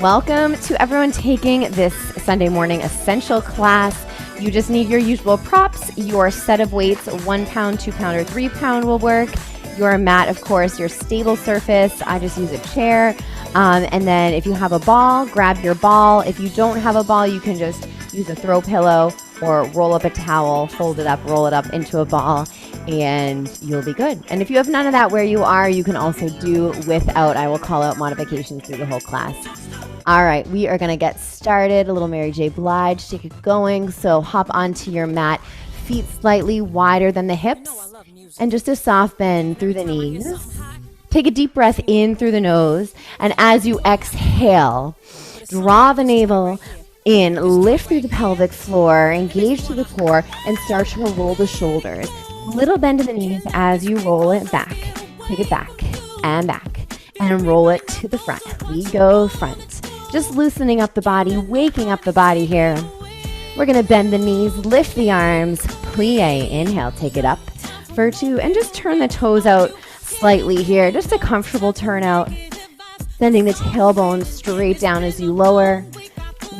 Welcome to everyone taking this Sunday morning essential class. You just need your usual props, your set of weights, 1 pound, 2 pound, or 3 pound will work. Your mat, of course, your stable surface. I just use a chair. And then if you have a ball, grab your ball. If you don't have a ball, you can just use a throw pillow or roll up a towel, fold it up, roll it up into a ball, and you'll be good. And if you have none of that where you are, you can also do without. I will call out modifications through the whole class. All right, we are going to get started. A little Mary J. Blige to get going. So hop onto your mat, feet slightly wider than the hips, and just a soft bend through the knees. Take a deep breath in through the nose, and as you exhale, draw the navel in, lift through the pelvic floor, engage through the core, and start to roll the shoulders. Little bend in the knees as you roll it back. Take it back, and roll it to the front. We go front. Just loosening up the body, waking up the body here. We're going to bend the knees, lift the arms, plie, inhale, take it up for 2, and just turn the toes out slightly here. Just a comfortable turn out. Sending the tailbone straight down as you lower,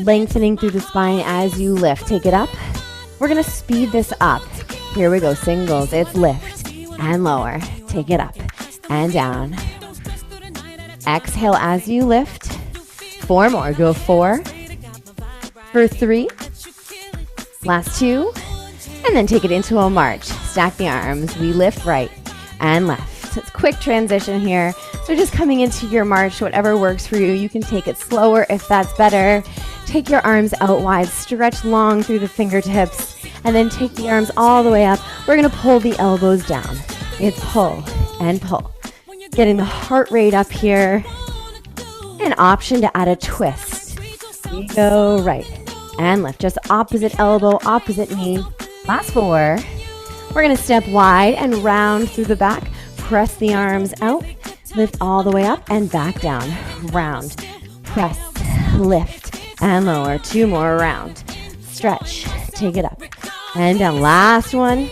lengthening through the spine as you lift. Take it up. We're going to speed this up. Here we go, singles. It's lift and lower. Take it up and down. Exhale as you lift. 4 more. Go 4 for 3. Last 2. And then take it into a march. Stack the arms. We lift right and left. So it's a quick transition here. So just coming into your march, whatever works for you. You can take it slower if that's better. Take your arms out wide. Stretch long through the fingertips. And then take the arms all the way up. We're going to pull the elbows down. It's pull and pull. Getting the heart rate up here. An option to add a twist. We go right and left. Just opposite elbow, opposite knee. Last 4. We're going to step wide and round through the back. Press the arms out. Lift all the way up and back down. Round. Press. Lift. And lower. 2 more round. Stretch. Take it up. And down. Last one.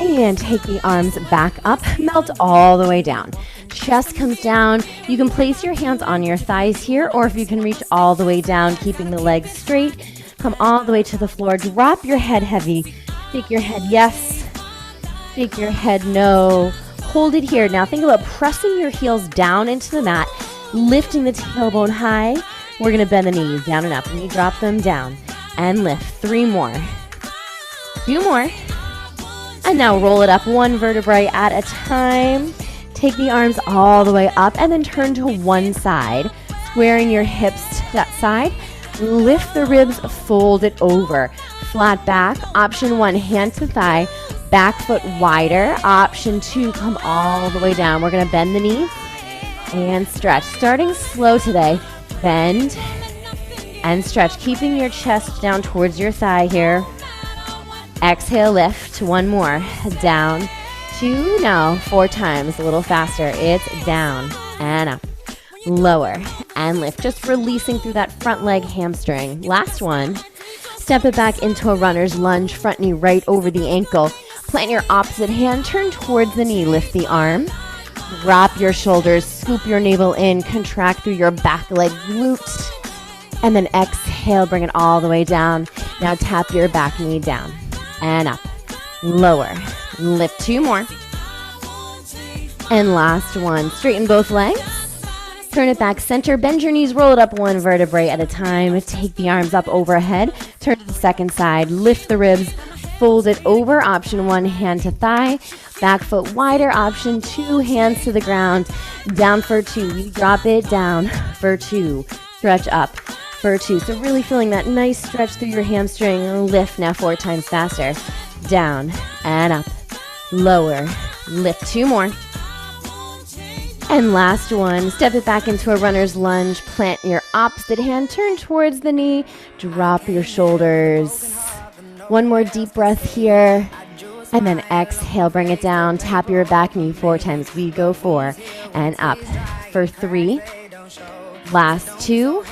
And take the arms back up. Melt all the way down. Chest comes down. You can place your hands on your thighs here, or if you can reach all the way down, keeping the legs straight, come all the way to the floor. Drop your head heavy. Shake your head yes. Shake your head no. Hold it here. Now think about pressing your heels down into the mat, lifting the tailbone high. We're going to bend the knees down and up. And you drop them down and lift. 3 more. 2 more. And now roll it up 1 vertebrae at a time. Take the arms all the way up and then turn to one side, squaring your hips to that side. Lift the ribs, fold it over. Flat back. Option 1, hand to thigh, back foot wider. Option 2, come all the way down. We're going to bend the knees and stretch. Starting slow today. Bend and stretch, keeping your chest down towards your thigh here. Exhale, lift. 1 more. Down. 2, now 4 times, a little faster. It's down and up, lower and lift. Just releasing through that front leg hamstring. Last one. Step it back into a runner's lunge, front knee right over the ankle. Plant your opposite hand, turn towards the knee, lift the arm. Drop your shoulders, scoop your navel in, contract through your back leg glute. And then exhale, bring it all the way down. Now tap your back knee down and up, lower. Lift 2 more. And last one. Straighten both legs. Turn it back center. Bend your knees. Roll it up 1 vertebrae at a time. Take the arms up overhead. Turn to the second side. Lift the ribs. Fold it over. Option 1, hand to thigh. Back foot wider. Option 2, hands to the ground. Down for 2. You drop it down for 2. Stretch up for 2. So really feeling that nice stretch through your hamstring. Lift now 4 times faster. Down and up. Lower, lift 2 more. And last one, step it back into a runner's lunge, plant your opposite hand, turn towards the knee, drop your shoulders. 1 more deep breath here, and then exhale, bring it down, tap your back knee 4 times. We go 4, and up for 3. Last 2,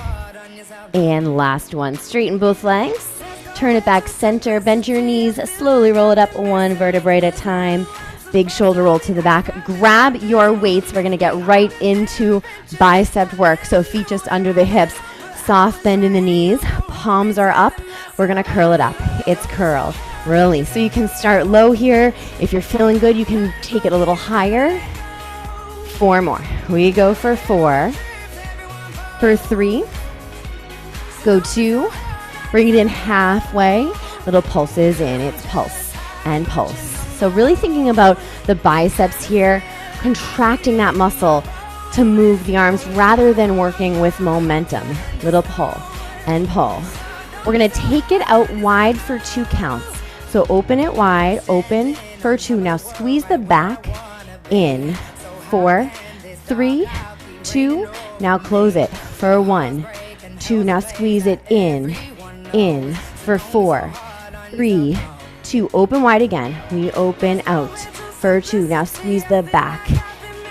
and last one. Straighten both legs. Turn it back center, bend your knees, slowly roll it up 1 vertebrae at a time. Big shoulder roll to the back. Grab your weights. We're going to get right into bicep work. So feet just under the hips. Soft bend in the knees. Palms are up. We're going to curl it up. It's curl. Release. So you can start low here. If you're feeling good, you can take it a little higher. 4 more. We go for 4. For 3. Go 2. Bring it in halfway. Little pulses in. It's pulse and pulse. So really thinking about the biceps here, contracting that muscle to move the arms rather than working with momentum. Little pull and pull. We're going to take it out wide for 2 counts. So open it wide, open for 2. Now squeeze the back in. 4, 3, 2. Now close it for 1, 2. Now squeeze it in for 4, 3, 2. Open wide again. We open out for 2. Now squeeze the back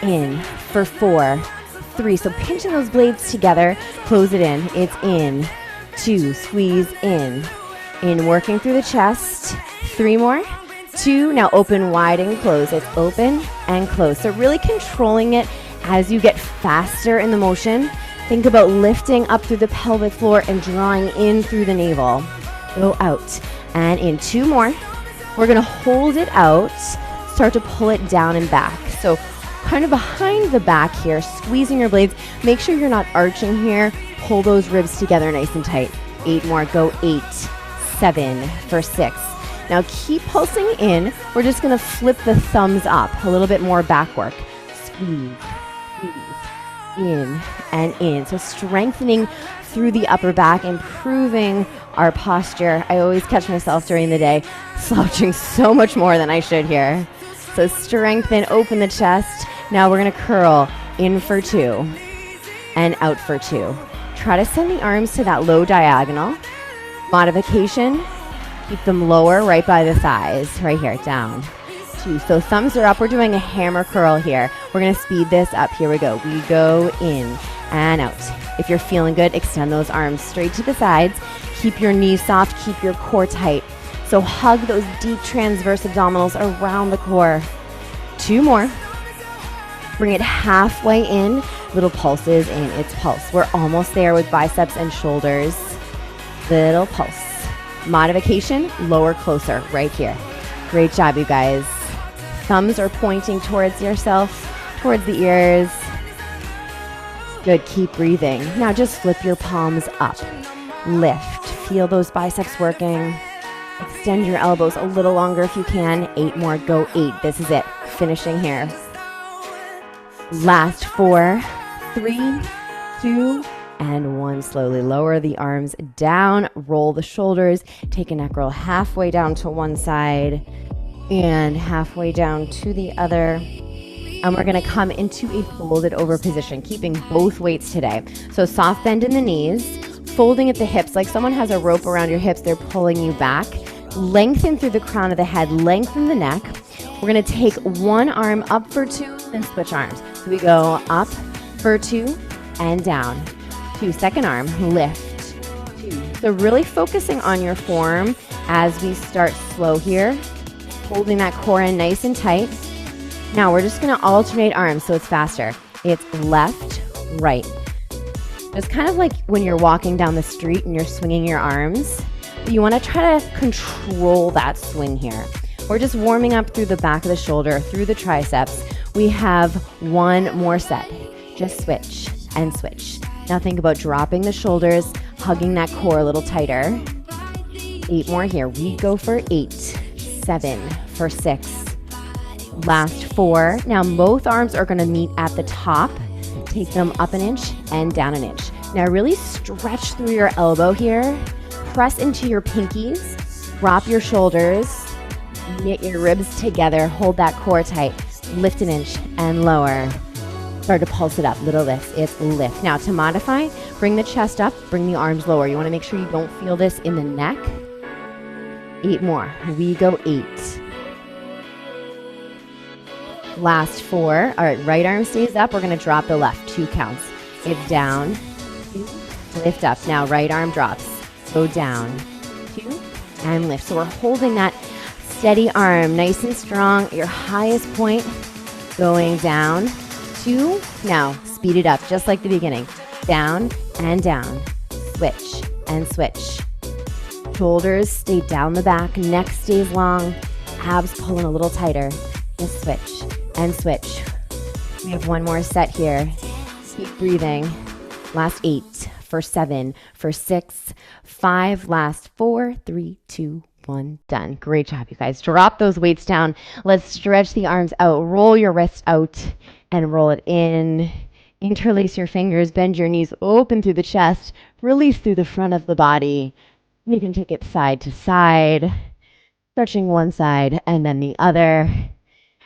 in for 4, 3. So pinching those blades together, close it in. It's in, 2. Squeeze in, working through the chest. 3 more. 2. Now open wide and close. It's open and close. So really controlling it as you get faster in the motion. Think about lifting up through the pelvic floor and drawing in through the navel. Go out and in. 2 more. We're going to hold it out. Start to pull it down and back. So kind of behind the back here, squeezing your blades. Make sure you're not arching here. Pull those ribs together nice and tight. 8 more. Go 8, 7 for 6. Now keep pulsing in. We're just going to flip the thumbs up. A little bit more back work. Squeeze, in and in. So strengthening through the upper back, improving our posture. I always catch myself during the day slouching so much more than I should here. So strengthen, open the chest. Now we're going to curl in for 2 and out for 2. Try to send the arms to that low diagonal. Modification. Keep them lower right by the thighs. Right here, down. 2. So thumbs are up. We're doing a hammer curl here. We're going to speed this up. Here we go. We go in and out. If you're feeling good, extend those arms straight to the sides. Keep your knees soft. Keep your core tight. So hug those deep transverse abdominals around the core. 2 more. Bring it halfway in. Little pulses in. It's pulse. We're almost there with biceps and shoulders. Little pulse. Modification, lower, closer, right here. Great job, you guys. Thumbs are pointing towards yourself, towards the ears. Good, keep breathing. Now just flip your palms up. Lift, feel those biceps working. Extend your elbows a little longer if you can. 8 more, go 8. This is it, finishing here. Last 4, 3, 2, and 1. Slowly lower the arms down, roll the shoulders, take a neck roll halfway down to one side and halfway down to the other. And we're gonna come into a folded over position, keeping both weights today. So soft bend in the knees, folding at the hips, like someone has a rope around your hips, they're pulling you back. Lengthen through the crown of the head, lengthen the neck. We're gonna take one arm up for 2 and switch arms. So we go up for 2 and down. 2, second arm, lift, 2. So really focusing on your form as we start slow here, holding that core in nice and tight. Now we're just gonna alternate arms so it's faster. It's left, right. It's kind of like when you're walking down the street and you're swinging your arms. You wanna try to control that swing here. We're just warming up through the back of the shoulder, through the triceps. We have 1 more set. Just switch and switch. Now think about dropping the shoulders, hugging that core a little tighter. 8 more here. We go for 8, 7 for 6. Last 4. Now both arms are gonna meet at the top. Take them up an inch and down an inch. Now really stretch through your elbow here. Press into your pinkies. Drop your shoulders. Knit your ribs together. Hold that core tight. Lift an inch and lower. Start to pulse it up. Little lift. It's lift. Now to modify, bring the chest up, bring the arms lower. You want to make sure you don't feel this in the neck. 8 more. We go 8. Last 4. All right, right arm stays up. We're going to drop the left. 2 counts. It's down. 2. Lift up. Now right arm drops. Go down. 2. And lift. So we're holding that Steady arm, nice and strong. Your highest point going down. 2. Now, speed it up, just like the beginning. Down and down. Switch and switch. Shoulders stay down the back. Neck stays long. Abs pulling a little tighter. Just switch and switch. We have one more set here. Keep breathing. Last 8, for 7, for 6, 5, last 4, 3, 2, 1, done. Great job, you guys. Drop those weights down. Let's stretch the arms out. Roll your wrists out and roll it in. Interlace your fingers. Bend your knees open through the chest. Release through the front of the body. You can take it side to side. Stretching one side and then the other.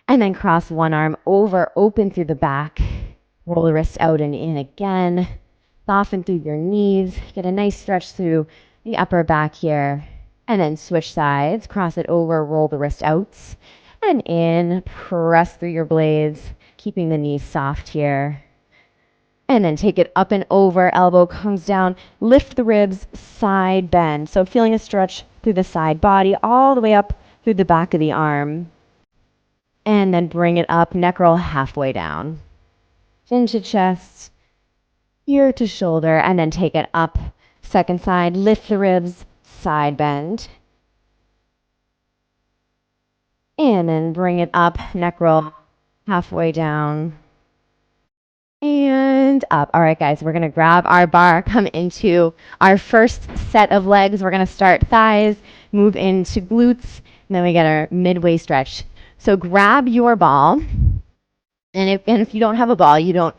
And then cross one arm over, open through the back. Roll the wrists out and in again. Soften through your knees. Get a nice stretch through the upper back here. And then switch sides. Cross it over, roll the wrist out. And in, press through your blades, keeping the knees soft here. And then take it up and over, elbow comes down. Lift the ribs, side bend. So feeling a stretch through the side body, all the way up through the back of the arm. And then bring it up, neck roll halfway down. Chin to chest, ear to shoulder, and then take it up. Second side, lift the ribs, side bend. And then bring it up, neck roll halfway down. And up. All right, guys, we're going to grab our bar, come into our first set of legs. We're going to start thighs, move into glutes, and then we get our midway stretch. So grab your ball, and if you don't have a ball, you don't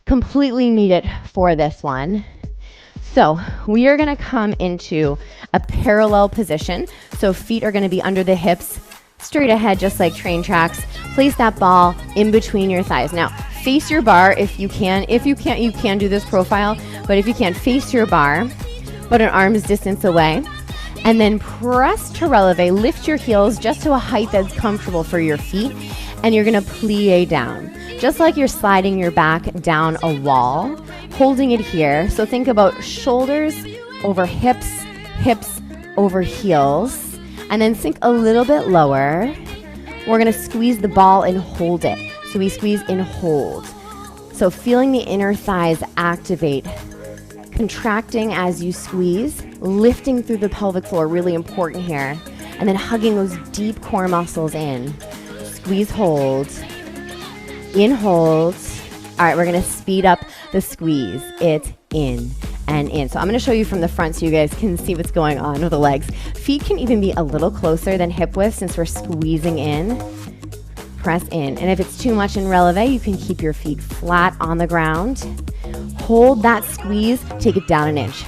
completely need it for this one. So we are going to come into a parallel position. So feet are going to be under the hips, straight ahead, just like train tracks. Place that ball in between your thighs. Now, face your bar if you can. If you can't, you can do this profile. But if you can't, face your bar, but an arm's distance away. And then press to releve. Lift your heels just to a height that's comfortable for your feet. And you're going to plie down. Just like you're sliding your back down a wall, holding it here. So think about shoulders over hips, hips over heels. And then sink a little bit lower. We're going to squeeze the ball and hold it. So we squeeze and hold. So feeling the inner thighs activate. Contracting as you squeeze, lifting through the pelvic floor, really important here. And then hugging those deep core muscles in. Squeeze, hold. In, hold. All right, we're going to speed up the squeeze. It's in and in. So I'm going to show you from the front so you guys can see what's going on with the legs. Feet can even be a little closer than hip width since we're squeezing in. Press in. And if it's too much in releve, you can keep your feet flat on the ground. Hold that squeeze, take it down an inch,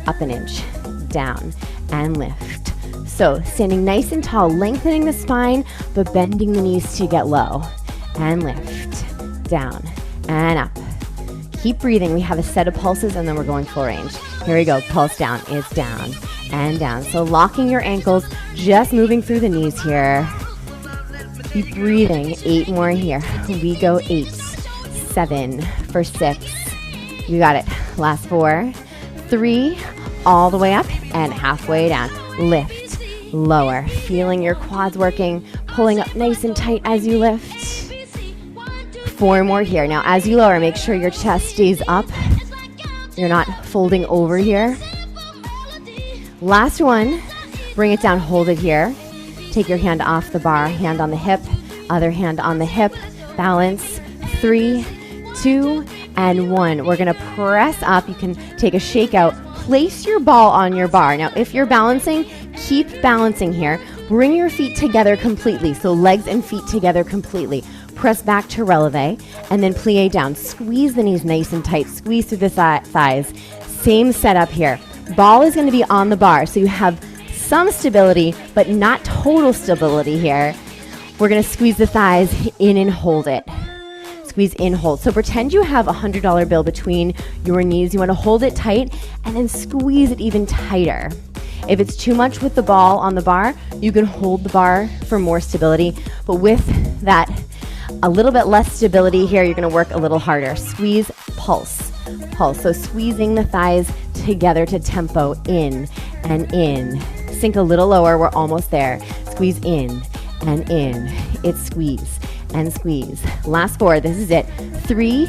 up an inch, down, and lift. So standing nice and tall, lengthening the spine, but bending the knees to get low. And lift, down, and up. Keep breathing. We have a set of pulses, and then we're going full range. Here we go, pulse down, it's down, and down. So locking your ankles, just moving through the knees here. Keep breathing, 8 more here. We go 8. 7 for 6. You got it. Last 4, 3, all the way up and halfway down. Lift, lower, feeling your quads working, pulling up nice and tight as you lift. 4 more here. Now, as you lower, make sure your chest stays up. You're not folding over here. Last one, bring it down, hold it here. Take your hand off the bar, hand on the hip, other hand on the hip, balance. 3, 2, and 1. We're going to press up. You can take a shake out. Place your ball on your bar. Now, if you're balancing, keep balancing here. Bring your feet together completely. So legs and feet together completely. Press back to releve and then plie down. Squeeze the knees nice and tight. Squeeze through the thighs. Same setup here. Ball is going to be on the bar. So you have some stability, but not total stability here. We're going to squeeze the thighs in and hold it. Squeeze in, hold. So pretend you have a $100 bill between your knees. You want to hold it tight and then squeeze it even tighter. If it's too much with the ball on the bar, you can hold the bar for more stability. But with that, a little bit less stability here, you're going to work a little harder. Squeeze, pulse, pulse. So squeezing the thighs together to tempo, in and in. sink a little lower. We're almost there. Squeeze in and in. It's squeeze and squeeze. Last 4. This is it. 3,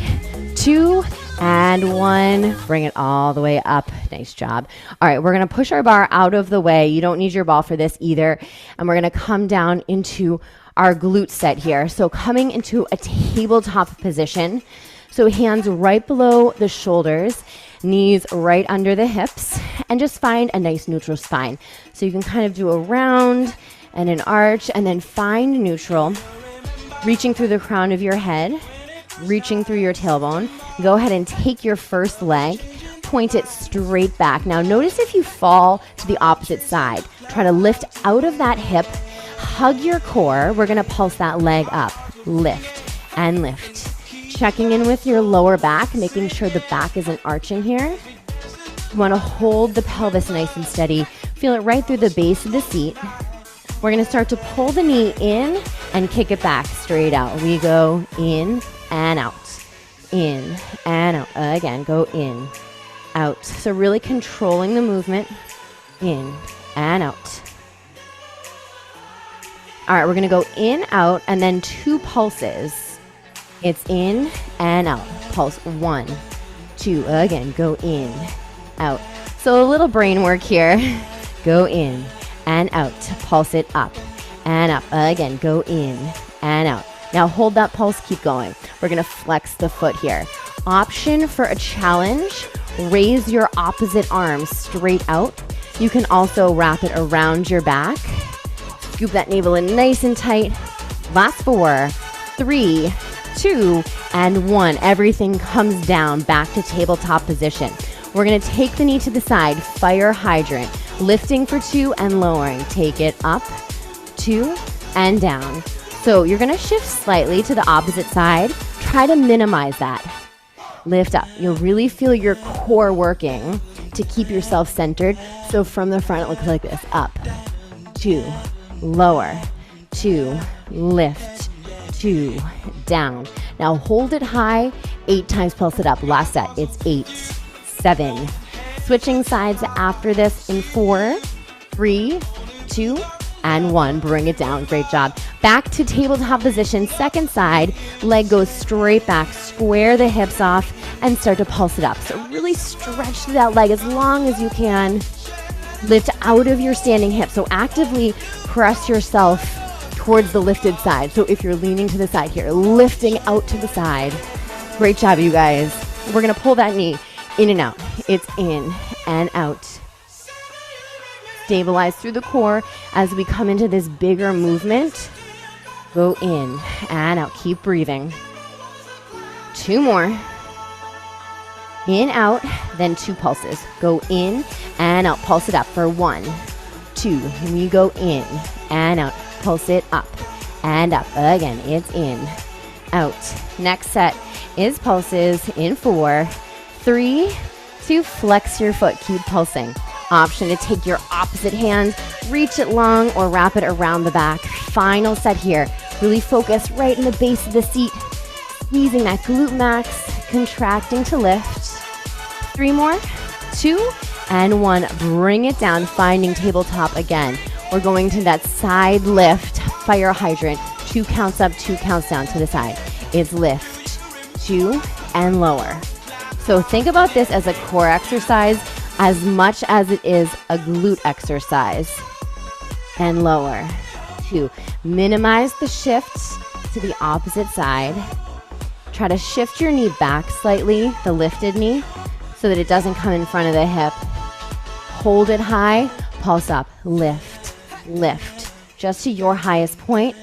2, and 1. Bring it all the way up. Nice job. All right, we're going to push our bar out of the way. You don't need your ball for this either. And we're going to come down into our glute set here. So coming into a tabletop position. So hands right below the shoulders, knees right under the hips, and just find a nice neutral spine. So you can kind of do a round and an arch, and then find neutral, reaching through the crown of your head, reaching through your tailbone. Go ahead and take your first leg, point it straight back. Now notice if you fall to the opposite side. Try to lift out of that hip, hug your core. We're gonna pulse that leg up. Lift and lift. Checking in with your lower back, making sure the back isn't arching here. You wanna hold the pelvis nice and steady. Feel it right through the base of the seat. We're gonna start to pull the knee in and kick it back straight out. We go in and out, in and out. Again, go in, out. So really controlling the movement, in and out. All right, we're gonna go in, out, and then 2 pulses. It's in and out. Pulse 1, 2. Again, go in, out. So a little brain work here. Go in and out. Pulse it up and up. Again, go in and out. Now hold that pulse, keep going. We're gonna flex the foot here. Option for a challenge, raise your opposite arm straight out. You can also wrap it around your back. Scoop that navel in nice and tight. Last 4, 3, 2, and 1. Everything comes down back to tabletop position. We're gonna take the knee to the side, fire hydrant, lifting for 2 and lowering. Take it up, 2, and down. So you're gonna shift slightly to the opposite side. Try to minimize that. Lift up. You'll really feel your core working to keep yourself centered. So from the front, it looks like this. Up, 2, lower, 2, lift, 2, down. Now hold it high, 8 times, pulse it up. Last set, it's 8, 7. Switching sides after this in 4, 3, 2, and 1. Bring it down. Great job. Back to tabletop position. Second side, leg goes straight back. Square the hips off and start to pulse it up. So really stretch through that leg as long as you can. Lift out of your standing hip. So actively press yourself towards the lifted side. So if you're leaning to the side here, lifting out to the side. Great job, you guys. We're gonna pull that knee in and out. It's in and out. Stabilize through the core as we come into this bigger movement. Go in and out. Keep breathing. 2 more. In, out, then 2 pulses. Go in and out. Pulse it up for 1, 2. We go in and out. Pulse it up and up. Again, it's in, out. Next set is pulses in 4, 3, 2. Flex your foot. Keep pulsing. Option to take your opposite hand, reach it long, or wrap it around the back. Final set here. Really focus right in the base of the seat. Squeezing that glute max, contracting to lift. 3 more, 2, and 1. Bring it down, finding tabletop again. We're going to that side lift, fire hydrant. 2 counts up, 2 counts down to the side. It's lift, 2, and lower. So think about this as a core exercise as much as it is a glute exercise. And lower, 2. Minimize the shift to the opposite side. Try to shift your knee back slightly, the lifted knee, so that it doesn't come in front of the hip. Hold it high, pulse up, lift, lift, just to your highest point.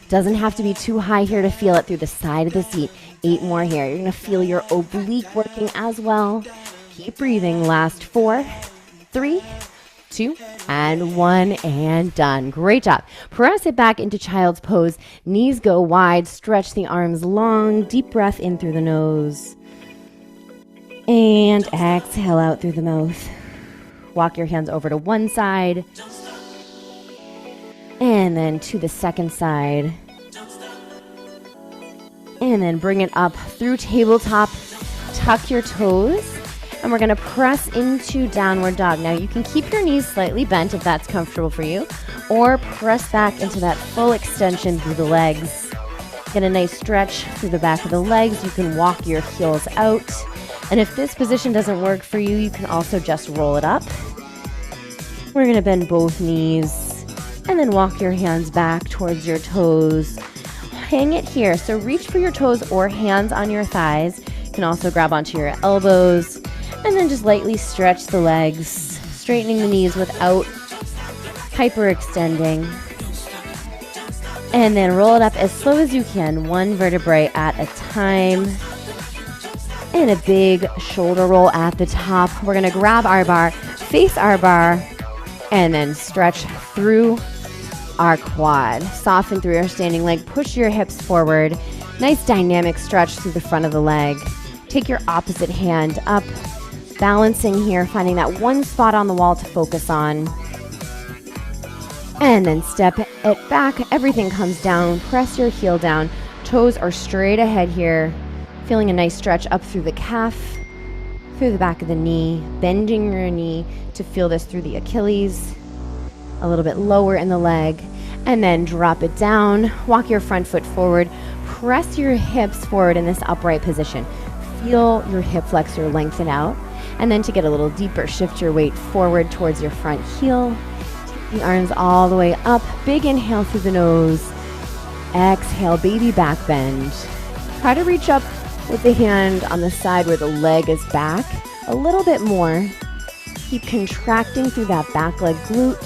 Doesn't have to be too high here to feel it through the side of the seat. 8 more here. You're gonna feel your oblique working as well. Keep breathing. Last 4, 3, 2, and 1, and done. Great job. Press it back into child's pose. Knees go wide. Stretch the arms long. Deep breath in through the nose. And exhale out through the mouth. Walk your hands over to one side. And then to the second side. And then bring it up through tabletop. Tuck your toes. And we're going to press into downward dog. Now you can keep your knees slightly bent if that's comfortable for you, or press back into that full extension through the legs. Get a nice stretch through the back of the legs. You can walk your heels out. And if this position doesn't work for you, you can also just roll it up. We're going to bend both knees and then walk your hands back towards your toes. Hang it here. So reach for your toes or hands on your thighs. You can also grab onto your elbows and then just lightly stretch the legs, straightening the knees without hyperextending. And then roll it up as slow as you can, one vertebrae at a time. And a big shoulder roll at the top. We're going to grab our bar, face our bar, and then stretch through our quad. Soften through your standing leg. Push your hips forward. Nice dynamic stretch through the front of the leg. Take your opposite hand up. Balancing here, finding that one spot on the wall to focus on. And then step it back. Everything comes down. Press your heel down. Toes are straight ahead here. Feeling a nice stretch up through the calf, through the back of the knee, bending your knee to feel this through the Achilles, a little bit lower in the leg, and then drop it down. Walk your front foot forward. Press your hips forward in this upright position. Feel your hip flexor lengthen out. And then to get a little deeper, shift your weight forward towards your front heel. Take the arms all the way up. Big inhale through the nose. Exhale, baby back bend. Try to reach up with the hand on the side where the leg is back a little bit more. Keep contracting through that back leg glute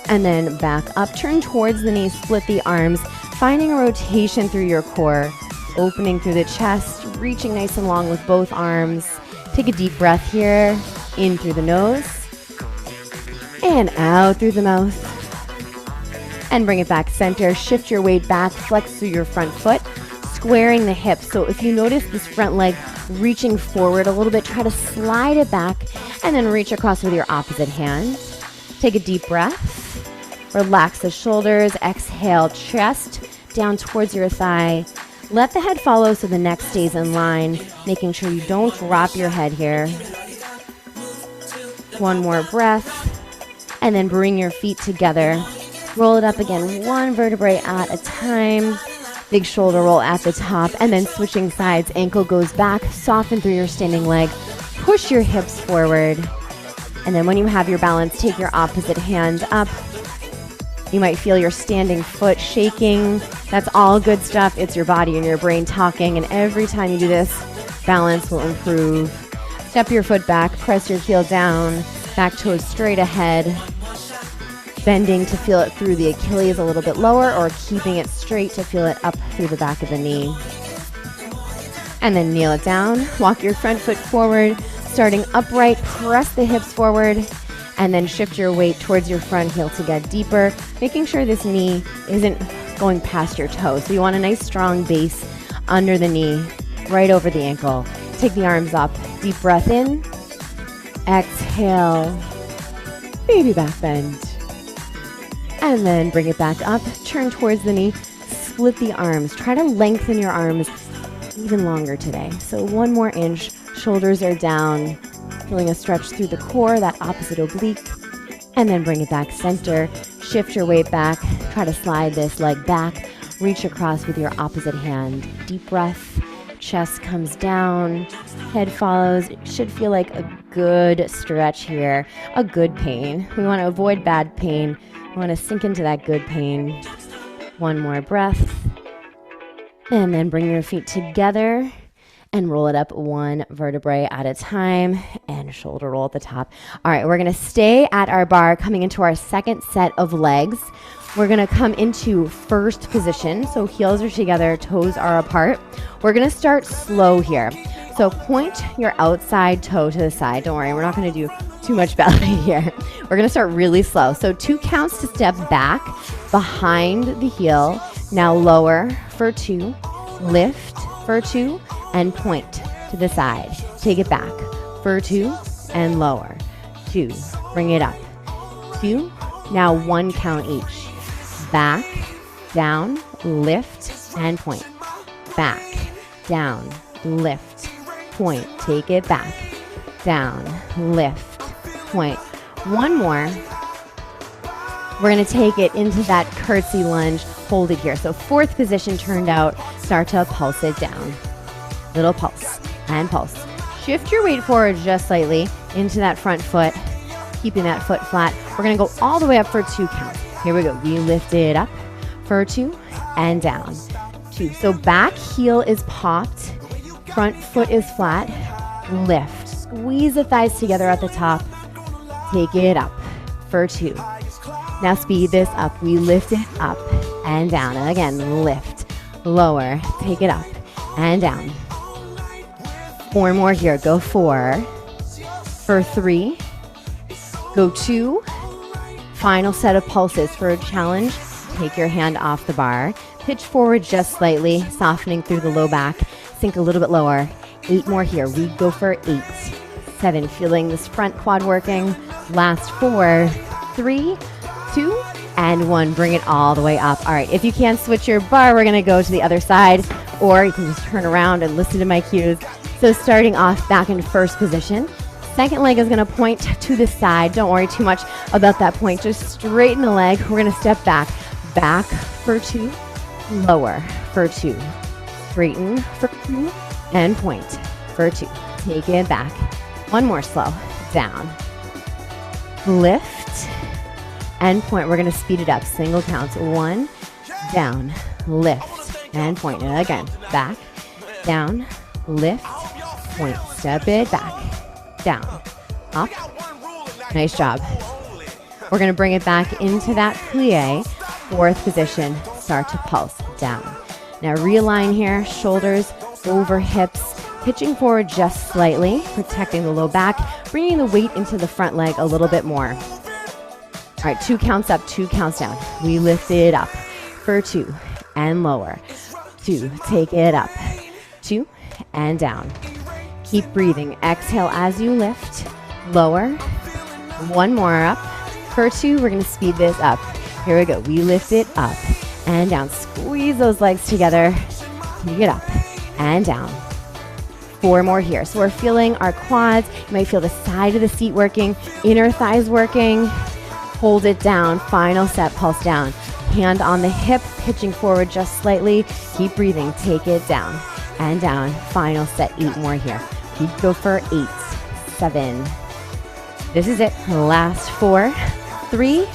and then back up. Turn towards the knee, split the arms, finding a rotation through your core, opening through the chest, reaching nice and long with both arms. Take a deep breath here, in through the nose and out through the mouth. And bring it back center. Shift your weight back, flex through your front foot, squaring the hips. So if you notice this front leg reaching forward a little bit, try to slide it back and then reach across with your opposite hand. Take a deep breath. Relax the shoulders. Exhale, chest down towards your thigh. Let the head follow so the neck stays in line, making sure you don't drop your head here. One more breath. And then bring your feet together. Roll it up again, one vertebrae at a time. Big shoulder roll at the top, and then switching sides. Ankle goes back, soften through your standing leg. Push your hips forward. And then when you have your balance, take your opposite hand up. You might feel your standing foot shaking. That's all good stuff. It's your body and your brain talking, and every time you do this, balance will improve. Step your foot back, press your heel down, back toes straight ahead. Bending to feel it through the Achilles a little bit lower, or keeping it straight to feel it up through the back of the knee. And then kneel it down. Walk your front foot forward, starting upright. Press the hips forward, and then shift your weight towards your front heel to get deeper, making sure this knee isn't going past your toe. So you want a nice strong base under the knee, right over the ankle. Take the arms up. Deep breath in. Exhale. Baby back bend. And then bring it back up, turn towards the knee, split the arms. Try to lengthen your arms even longer today. So 1 more inch, shoulders are down, feeling a stretch through the core, that opposite oblique. And then bring it back center, shift your weight back, try to slide this leg back, reach across with your opposite hand. Deep breath, chest comes down, head follows. It should feel like a good stretch here, a good pain. We want to avoid bad pain. We want to sink into that good pain. 1 more breath. And then bring your feet together and roll it up 1 vertebrae at a time, and shoulder roll at the top. All right, we're going to stay at our bar, coming into our second set of legs. We're going to come into first position. So heels are together, toes are apart. We're going to start slow here. So point your outside toe to the side. Don't worry, we're not going to do too much ballet here. We're going to start really slow. So 2 counts to step back behind the heel. Now lower for 2, lift for 2, and point to the side. Take it back for 2 and lower. 2, bring it up. 2, now 1 count each. Back, down, lift, and point. Back, down, lift, point. Take it back. down, lift, point. One more. We're going to take it into that curtsy lunge, hold it here. So fourth position turned out, start to pulse it down. Little pulse and pulse. Shift your weight forward just slightly into that front foot, keeping that foot flat. We're going to go all the way up for 2 counts. Here we go. We lift it up for 2 and down. 2. So back heel is popped, front foot is flat, lift. Squeeze the thighs together at the top. Take it up for 2. Now speed this up. We lift it up and down. And again, lift, lower, take it up and down. 4 more here. Go 4 for 3. Go 2. Final set of pulses for a challenge. Take your hand off the bar. Pitch forward just slightly, softening through the low back. Sink a little bit lower. 8 more here. We go for 8. 7. Feeling this front quad working. Last 4, 3, 2, and 1. Bring it all the way up. All right, if you can't switch your bar, we're going to go to the other side, or you can just turn around and listen to my cues. So starting off back in first position. Second leg is going to point to the side. Don't worry too much about that point. Just straighten the leg. We're going to step back. Back for 2. Lower for 2. Straighten for 2. And point for 2. Take it back. One more slow. Down. Lift. And point. We're going to speed it up. Single counts. 1. Down. Lift. And point. And again. Back. Down. Lift. Point. Step it back. Down. Up. Nice job. We're going to bring it back into that plie. Fourth position. Start to pulse. Down. Now realign here. Shoulders over hips. Pitching forward just slightly. Protecting the low back. Bringing the weight into the front leg a little bit more. All right, 2 counts up, 2 counts down. We lift it up for 2 and lower. 2, take it up. 2 and down. Keep breathing. Exhale as you lift. Lower. 1 more up for 2. We're going to speed this up. Here we go. We lift it up and down. Squeeze those legs together. Take it up and down. 4 more here. So we're feeling our quads. You might feel the side of the seat working, inner thighs working. Hold it down. Final set, pulse down. Hand on the hip, pitching forward just slightly. Keep breathing. Take it down and down. Final set, 8 more here. Keep go for 8, 7. This is it. Last 4, 3,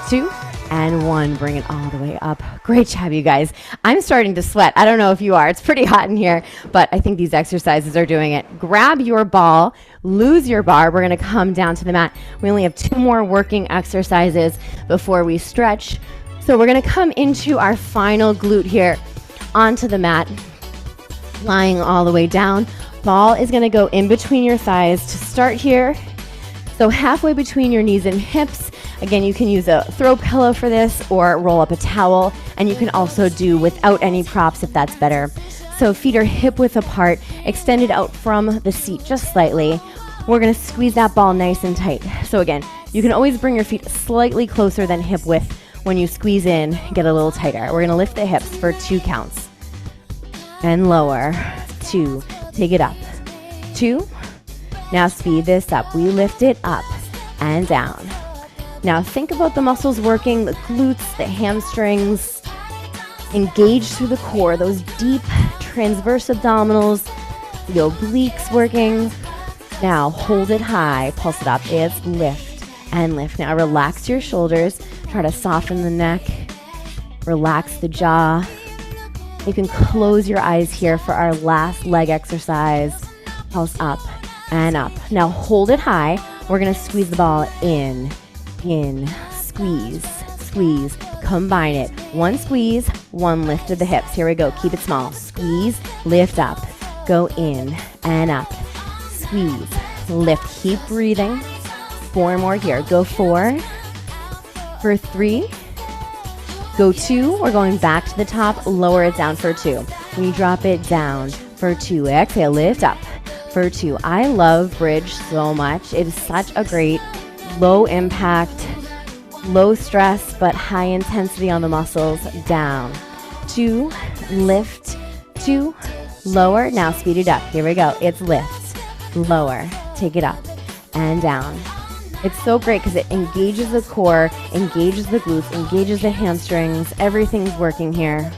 2, and 1. Bring it all the way up. Great job, you guys. I'm starting to sweat. I don't know if you are. It's pretty hot in here, but I think these exercises are doing it. Grab your ball, lose your bar. We're going to come down to the mat. We only have 2 more working exercises before we stretch. So we're going to come into our final glute here onto the mat, lying all the way down. Ball is going to go in between your thighs to start here. So halfway between your knees and hips. Again, you can use a throw pillow for this or roll up a towel, and you can also do without any props if that's better. So feet are hip width apart, extended out from the seat just slightly. We're going to squeeze that ball nice and tight. So again, you can always bring your feet slightly closer than hip width when you squeeze in, get a little tighter. We're going to lift the hips for 2 counts. And lower. 2. Take it up. 2. Now speed this up. We lift it up and down. Now think about the muscles working, the glutes, the hamstrings, engage through the core, those deep transverse abdominals, the obliques working. Now hold it high, pulse it up. It's lift and lift. Now relax your shoulders, try to soften the neck, relax the jaw. You can close your eyes here for our last leg exercise. Pulse up and up. Now hold it high. We're gonna squeeze the ball in, squeeze, squeeze, combine it. 1 squeeze, 1 lift of the hips. Here we go, keep it small. Squeeze, lift up, go in and up. Squeeze, lift, keep breathing. 4 more here, go 4, for 3, go 2, we're going back to the top, lower it down for 2. We drop it down for 2, exhale, lift up for 2. I love bridge so much. It is such a great low impact, low stress, but high intensity on the muscles. Down, 2, lift, 2, lower. Now speed it up. Here we go. It's lift, lower, take it up and down. It's so great because it engages the core, engages the glutes, engages the hamstrings. Everything's working here.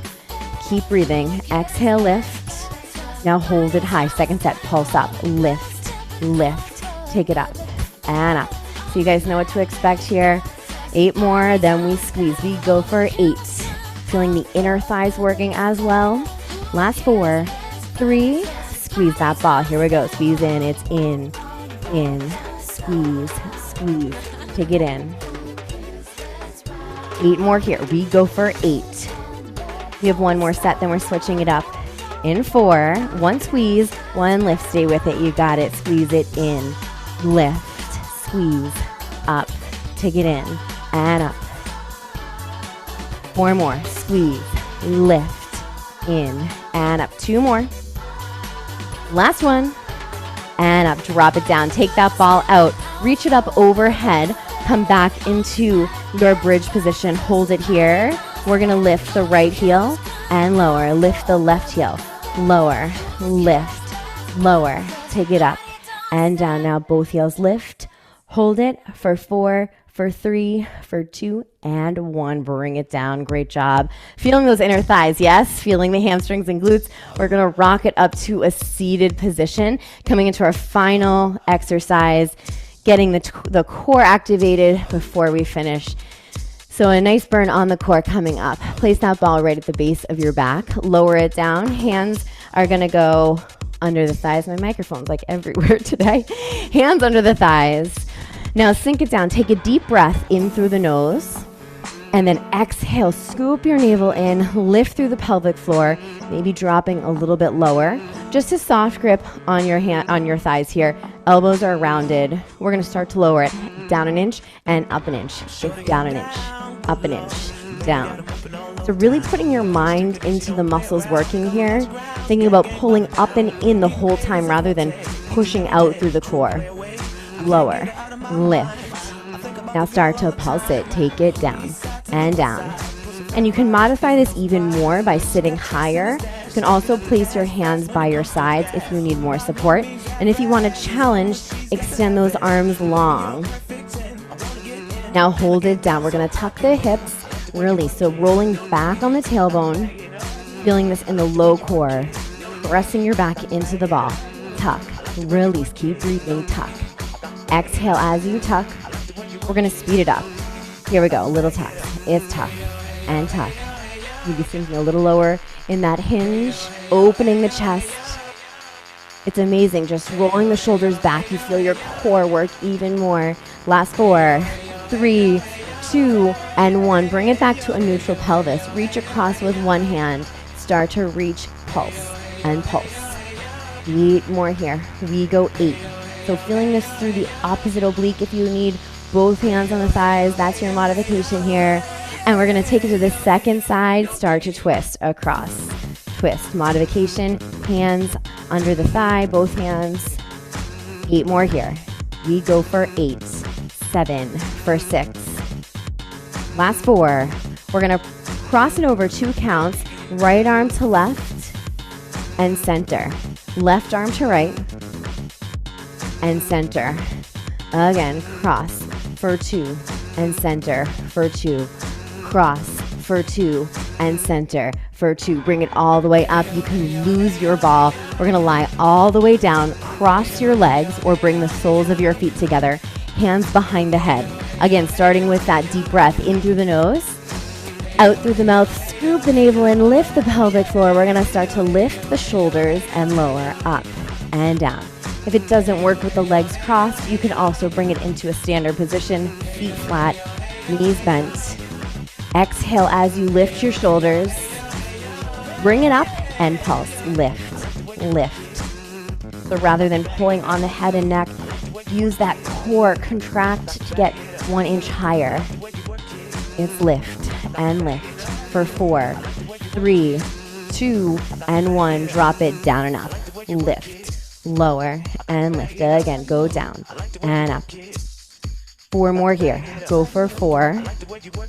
Keep breathing. Exhale, lift. Now hold it high. Second set, pulse up. Lift, lift. Take it up and up. So you guys know what to expect here. 8 more, then we squeeze. We go for 8. Feeling the inner thighs working as well. Last 4, 3, squeeze that ball. Here we go. Squeeze in. It's in, squeeze, squeeze. Take it in. 8 more here. We go for 8. We have 1 more set, then we're switching it up. In 4, 1 squeeze, 1 lift. Stay with it. You got it. Squeeze it in. Lift, squeeze, up. Take it in and up. 4 more. Squeeze, lift, in and up. 2 more. Last one. And up. Drop it down. Take that ball out. Reach it up overhead. Come back into your bridge position. Hold it here. We're going to lift the right heel and lower. Lift the left heel. Lower. Lift. Lower. Take it up and down. Now both heels lift. Hold it for 4, for 3, for 2, and 1. Bring it down. Great job. Feeling those inner thighs, yes? Feeling the hamstrings and glutes. We're going to rock it up to a seated position. Coming into our final exercise. Getting the core activated before we finish. So a nice burn on the core coming up. Place that ball right at the base of your back. Lower it down. Hands are going to go under the thighs. My microphone's like everywhere today. Hands under the thighs. Now sink it down. Take a deep breath in through the nose. And then exhale. Scoop your navel in. Lift through the pelvic floor. Maybe dropping a little bit lower. Just a soft grip on your thighs here. Elbows are rounded. We're going to start to lower it. Down an inch and up an inch. Down an inch. Up an inch. Down. So really putting your mind into the muscles working here. Thinking about pulling up and in the whole time rather than pushing out through the core. Lower. Lift. Now start to pulse it. Take it down and down. And you can modify this even more by sitting higher. You can also place your hands by your sides if you need more support. And if you want to challenge, extend those arms long. Now hold it down. We're going to tuck the hips, release. So rolling back on the tailbone, feeling this in the low core, pressing your back into the ball. Tuck, release, keep breathing, tuck. Exhale as you tuck. We're going to speed it up. Here we go, a little tuck. It's tuck and tuck. Maybe sinking a little lower in that hinge, opening the chest. It's amazing, just rolling the shoulders back. You feel your core work even more. Last 4, 3, 2, and 1. Bring it back to a neutral pelvis. Reach across with one hand. Start to reach, pulse, and pulse. 8 more here. We go 8. So feeling this through the opposite oblique if you need. Both hands on the thighs. That's your modification here. And we're going to take it to the second side. Start to twist across. Twist. Modification. Hands under the thigh. Both hands. 8 more here. We go for 8. 7. For 6. Last 4. We're going to cross it over 2 counts. Right arm to left and center. Left arm to right and center. Again, cross for 2 and center for 2. Cross for 2 and center for 2. Bring it all the way up. You can lose your ball. We're going to lie all the way down, cross your legs, or bring the soles of your feet together. Hands behind the head. Again, starting with that deep breath in through the nose, out through the mouth, scoop the navel in, lift the pelvic floor. We're going to start to lift the shoulders and lower, up and down. If it doesn't work with the legs crossed, you can also bring it into a standard position, feet flat, knees bent. Exhale as you lift your shoulders. Bring it up and pulse. Lift, lift. So rather than pulling on the head and neck, use that core, contract to get 1 inch higher. It's lift and lift for 4, 3, 2, and 1. Drop it down and up. Lift, lower, and lift. Again, go down and up. 4 more here. Go for 4.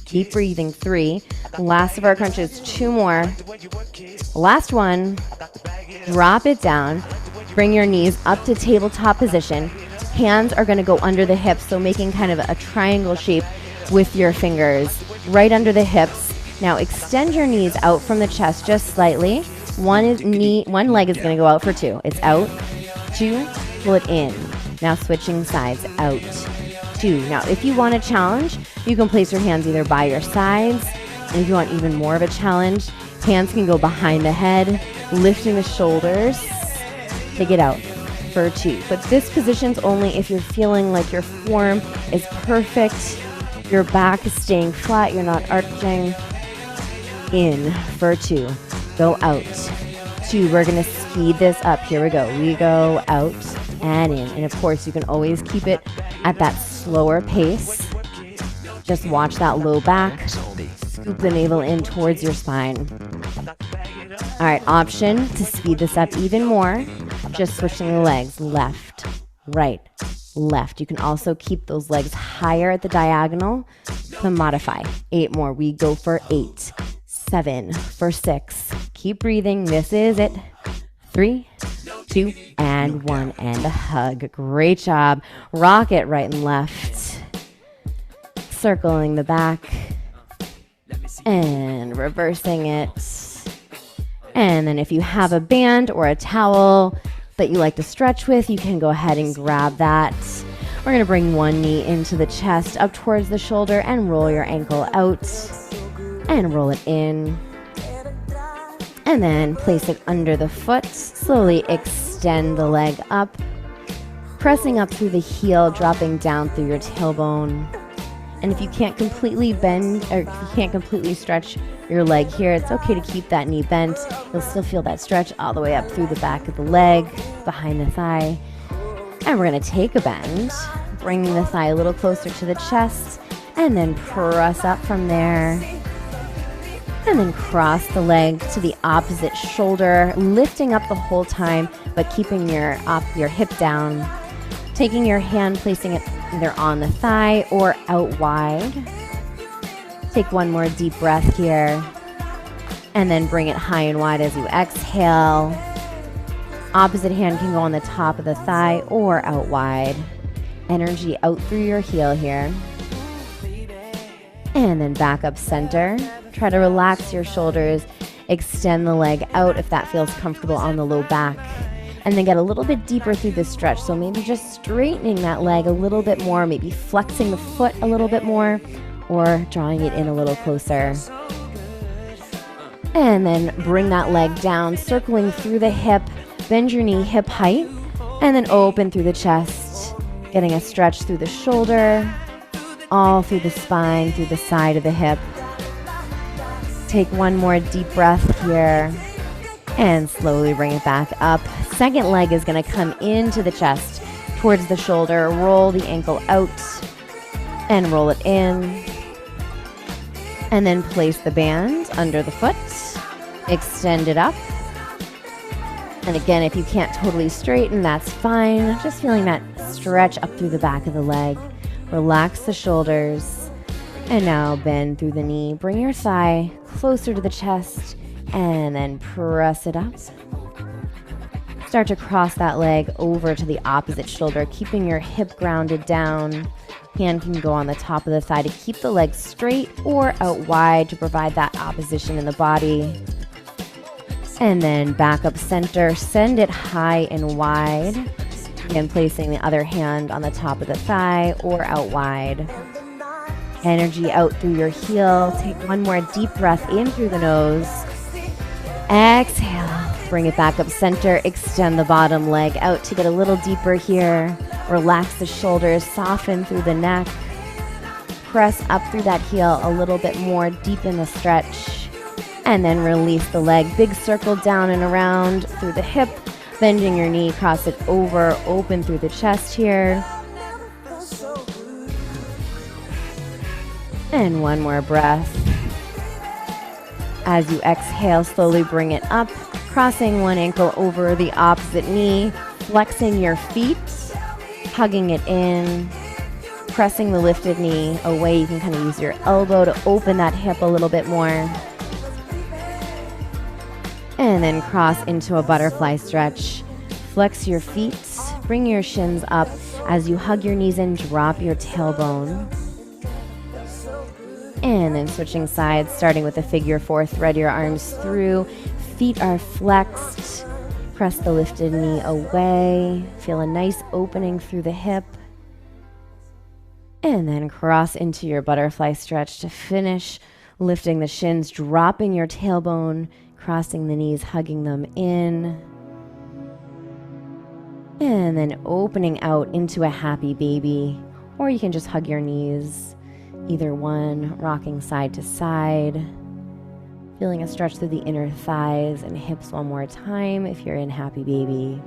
Keep breathing. 3. Last of our crunches. 2 more. Last one. Drop it down. Bring your knees up to tabletop position. Hands are going to go under the hips, so making kind of a triangle shape with your fingers right under the hips. Now extend your knees out from the chest just slightly. One leg is going to go out for 2. It's out, 2, pull it in. Now switching sides, out, 2. Now if you want a challenge, you can place your hands either by your sides, and if you want even more of a challenge, hands can go behind the head, lifting the shoulders. Take it out for 2. But this position's only if you're feeling like your form is perfect, your back is staying flat, you're not arching. In for 2. Go out. 2. We're going to speed this up. Here we go. We go out and in. And of course, you can always keep it at that slower pace. Just watch that low back. Scoop the navel in towards your spine. All right, option to speed this up even more. Just switching the legs. Left, right, left. You can also keep those legs higher at the diagonal to modify. 8 more. We go for 8. 7 for 6. Keep breathing. This is it. 3, 2, and 1. And a hug. Great job. Rock it right and left. Circling the back. And reversing it. And then if you have a band or a towel that you like to stretch with, you can go ahead and grab that. We're going to bring one knee into the chest, up towards the shoulder, and roll your ankle out. And roll it in. And then place it under the foot. Slowly extend the leg up. Pressing up through the heel, dropping down through your tailbone. And if you can't completely bend, or if you can't completely stretch your leg here, it's okay to keep that knee bent. You'll still feel that stretch all the way up through the back of the leg, behind the thigh. And we're going to take a bend, bringing the thigh a little closer to the chest, and then press up from there. And then cross the leg to the opposite shoulder, lifting up the whole time, but keeping your hip down. Taking your hand, placing it either on the thigh or out wide. Take one more deep breath here. And then bring it high and wide as you exhale. Opposite hand can go on the top of the thigh or out wide. Energy out through your heel here. And then back up center. Try to relax your shoulders, extend the leg out if that feels comfortable on the low back, and then get a little bit deeper through the stretch. So maybe just straightening that leg a little bit more, maybe flexing the foot a little bit more, or drawing it in a little closer. And then bring that leg down, circling through the hip, bend your knee hip height, and then open through the chest, getting a stretch through the shoulder, all through the spine, through the side of the hip. Take one more deep breath here and slowly bring it back up. Second leg is going to come into the chest towards the shoulder. Roll the ankle out and roll it in. And then place the band under the foot. Extend it up. And again, if you can't totally straighten, that's fine. Just feeling that stretch up through the back of the leg. Relax the shoulders. And now bend through the knee. Bring your thigh closer to the chest and then press it up. Start to cross that leg over to the opposite shoulder, keeping your hip grounded down. Hand can go on the top of the thigh to keep the leg straight or out wide to provide that opposition in the body. And then back up center, send it high and wide. Again, placing the other hand on the top of the thigh or out wide. Energy out through your heel. Take one more deep breath in through the nose. Exhale. Bring it back up center. Extend the bottom leg out to get a little deeper here. Relax the shoulders. Soften through the neck. Press up through that heel a little bit more. Deepen the stretch. And then release the leg. Big circle down and around through the hip. Bending your knee. Cross it over. Open through the chest here. And one more breath. As you exhale, slowly bring it up, crossing one ankle over the opposite knee, flexing your feet, hugging it in, pressing the lifted knee away. You can kind of use your elbow to open that hip a little bit more. And then cross into a butterfly stretch. Flex your feet, bring your shins up. As you hug your knees in, drop your tailbone. And then switching sides, starting with a figure four, thread your arms through. Feet are flexed. Press the lifted knee away. Feel a nice opening through the hip. And then cross into your butterfly stretch to finish, lifting the shins, dropping your tailbone, crossing the knees, hugging them in. And then opening out into a happy baby, or you can just hug your knees, either one, rocking side to side. Feeling a stretch through the inner thighs and hips one more time if you're in happy baby.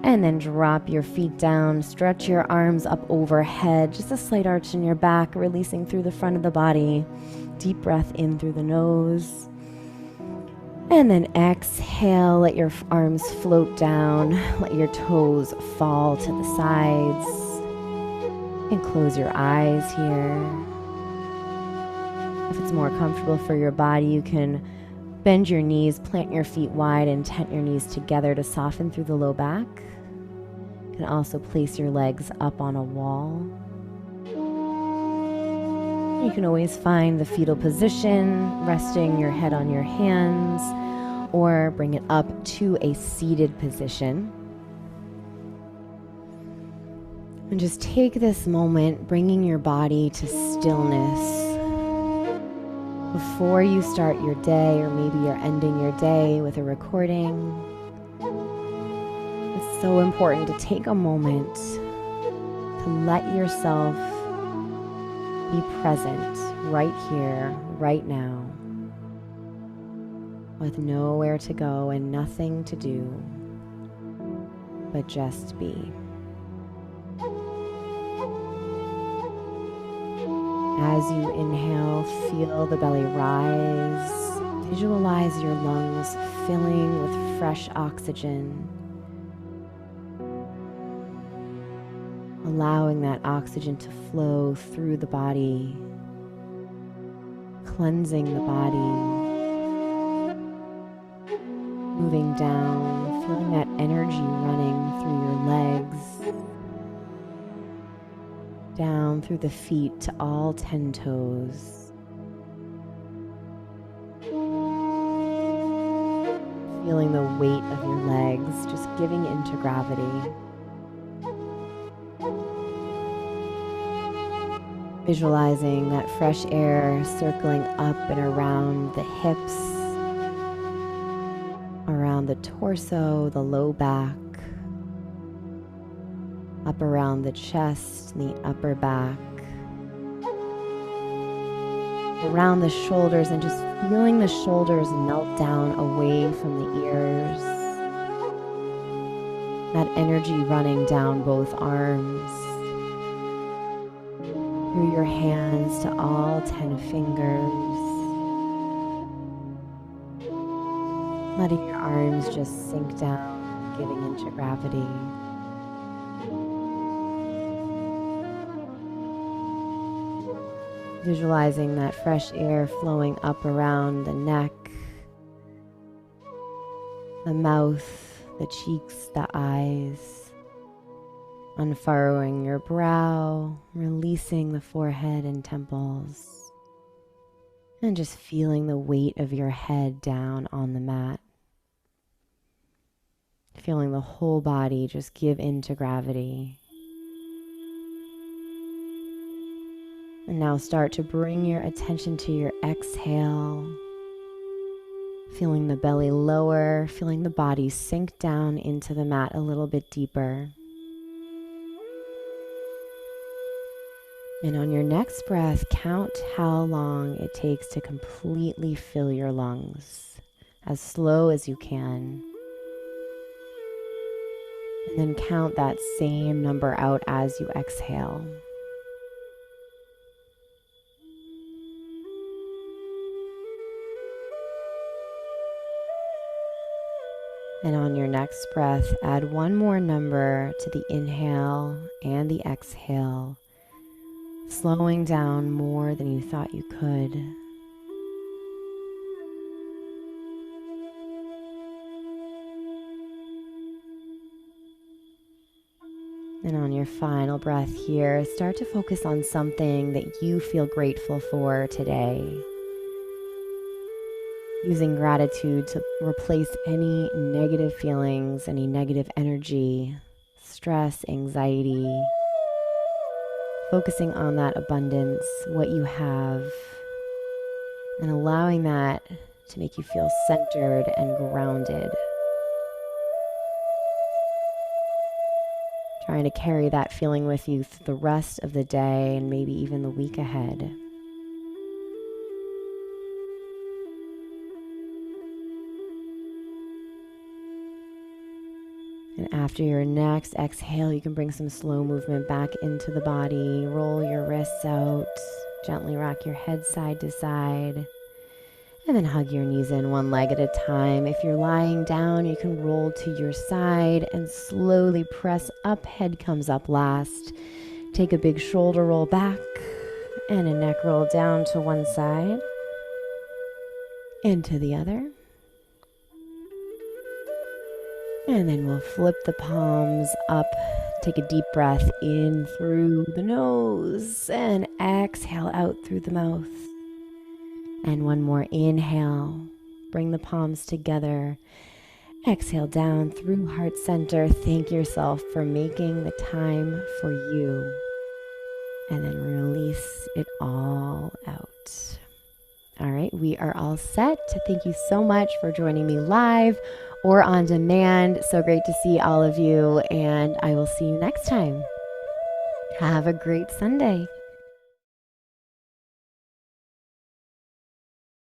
And then drop your feet down, stretch your arms up overhead, just a slight arch in your back, releasing through the front of the body. Deep breath in through the nose. And then exhale, let your arms float down, let your toes fall to the sides. And close your eyes here. If it's more comfortable for your body, you can bend your knees, plant your feet wide, and tent your knees together to soften through the low back. You can also place your legs up on a wall. You can always find the fetal position, resting your head on your hands, or bring it up to a seated position. And just take this moment, bringing your body to stillness. Before you start your day, or maybe you're ending your day with a recording, it's so important to take a moment to let yourself be present right here, right now, with nowhere to go and nothing to do, but just be. As you inhale, feel the belly rise. Visualize your lungs filling with fresh oxygen, allowing that oxygen to flow through the body, cleansing the body, moving down, feeling that energy running through your legs, down through the feet to all 10 toes. Feeling the weight of your legs, just giving into gravity. Visualizing that fresh air circling up and around the hips, around the torso, the low back, up around the chest and the upper back, around the shoulders, and just feeling the shoulders melt down away from the ears. That energy running down both arms, through your hands to all 10 fingers. Letting your arms just sink down, giving into gravity. Visualizing that fresh air flowing up around the neck, the mouth, the cheeks, the eyes, unfurrowing your brow, releasing the forehead and temples, and just feeling the weight of your head down on the mat. Feeling the whole body just give into gravity. And now start to bring your attention to your exhale. Feeling the belly lower, feeling the body sink down into the mat a little bit deeper. And on your next breath, count how long it takes to completely fill your lungs, as slow as you can. And then count that same number out as you exhale. And on your next breath, add one more number to the inhale and the exhale, slowing down more than you thought you could. And on your final breath here, start to focus on something that you feel grateful for today. Using gratitude to replace any negative feelings, any negative energy, stress, anxiety. Focusing on that abundance, what you have, and allowing that to make you feel centered and grounded. Trying to carry that feeling with you through the rest of the day and maybe even the week ahead. And after your next exhale, you can bring some slow movement back into the body. Roll your wrists out. Gently rock your head side to side. And then hug your knees in one leg at a time. If you're lying down, you can roll to your side and slowly press up. Head comes up last. Take a big shoulder roll back and a neck roll down to one side and to the other. And then we'll flip the palms up. Take a deep breath in through the nose and exhale out through the mouth. And one more inhale. Bring the palms together. Exhale down through heart center. Thank yourself for making the time for you. And then release it all out. All right, we are all set. Thank you so much for joining me live or on demand. So great to see all of you, and I will see you next time. Have a great Sunday.